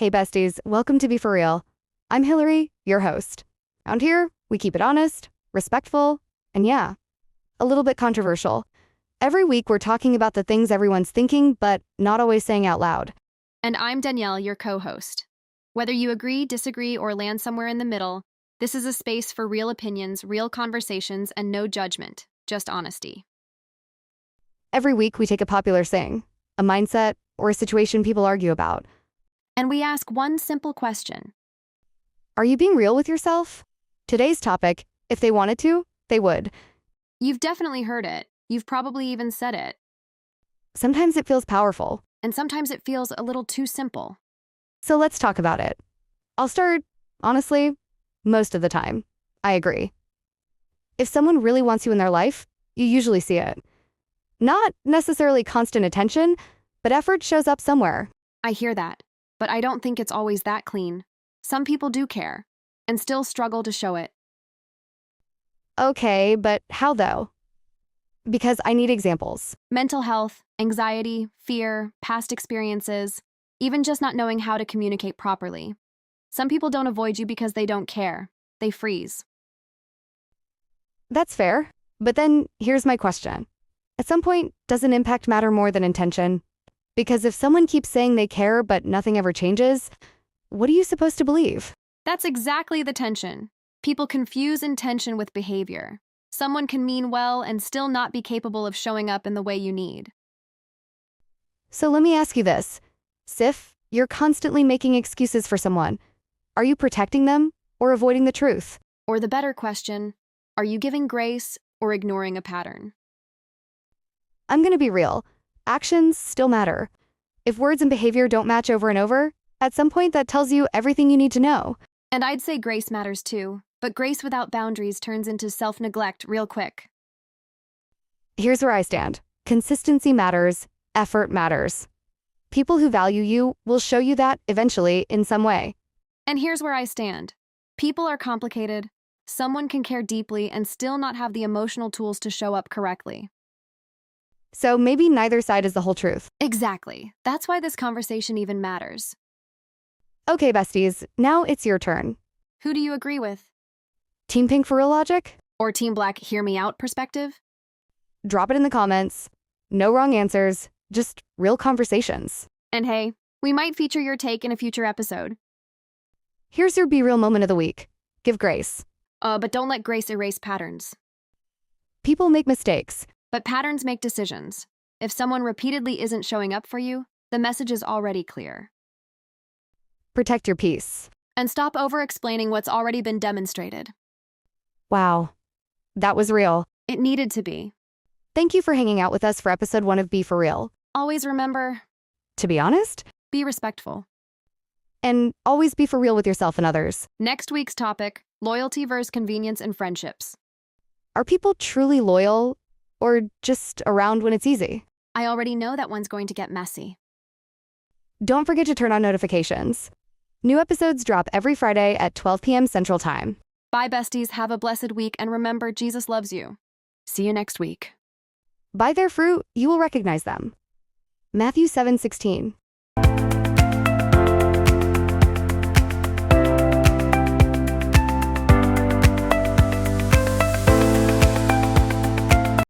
Hey besties, welcome to Be For Real. I'm Hillary, your host. Around here, we keep it honest, respectful, and yeah, a little bit controversial. Every week we're talking about the things everyone's thinking, but not always saying out loud. And I'm Danielle, your co-host. Whether you agree, disagree, or land somewhere in the middle, this is a space for real opinions, real conversations, and no judgment, just honesty. Every week we take a popular saying, a mindset, or a situation people argue about. And we ask one simple question. Are you being real with yourself? Today's topic, if they wanted to, they would. You've definitely heard it. You've probably even said it. Sometimes it feels powerful. And sometimes it feels a little too simple. So let's talk about it. I'll start, honestly, most of the time. I agree. If someone really wants you in their life, you usually see it. Not necessarily constant attention, but effort shows up somewhere. I hear that, but I don't think it's always that clean. Some people do care, and still struggle to show it. Okay, but how though? Because I need examples. Mental health, anxiety, fear, past experiences, even just not knowing how to communicate properly. Some people don't avoid you because they don't care. They freeze. That's fair. But then here's my question. At some point, doesn't impact matter more than intention? Because if someone keeps saying they care but nothing ever changes, what are you supposed to believe? That's exactly the tension. People confuse intention with behavior. Someone can mean well and still not be capable of showing up in the way you need. So let me ask you this. If you're constantly making excuses for someone, are you protecting them or avoiding the truth? Or the better question, are you giving grace or ignoring a pattern? I'm gonna be real. Actions still matter. If words and behavior don't match over and over, at some point that tells you everything you need to know. And I'd say grace matters too, but grace without boundaries turns into self-neglect real quick. Here's where I stand. Consistency matters. Effort matters. People who value you will show you that eventually in some way. And here's where I stand. People are complicated. Someone can care deeply and still not have the emotional tools to show up correctly. So maybe neither side is the whole truth. Exactly. That's why this conversation even matters. Okay, besties, now it's your turn. Who do you agree with? Team Pink for real logic? Or Team Black hear me out perspective? Drop it in the comments. No wrong answers, just real conversations. And hey, we might feature your take in a future episode. Here's your Be Real moment of the week. Give grace. But don't let grace erase patterns. People make mistakes. But patterns make decisions. If someone repeatedly isn't showing up for you, the message is already clear. Protect your peace. And stop over-explaining what's already been demonstrated. Wow. That was real. It needed to be. Thank you for hanging out with us for episode 1 of Be For Real. Always remember, To be honest, be respectful. and always be for real with yourself and others. Next week's topic, loyalty versus convenience in friendships. Are people truly loyal or just around when it's easy? I already know that one's going to get messy. Don't forget to turn on notifications. New episodes drop every Friday at 12 p.m. Central Time. Bye, besties. Have a blessed week, and remember, Jesus loves you. See you next week. By their fruit, you will recognize them. Matthew 7:16.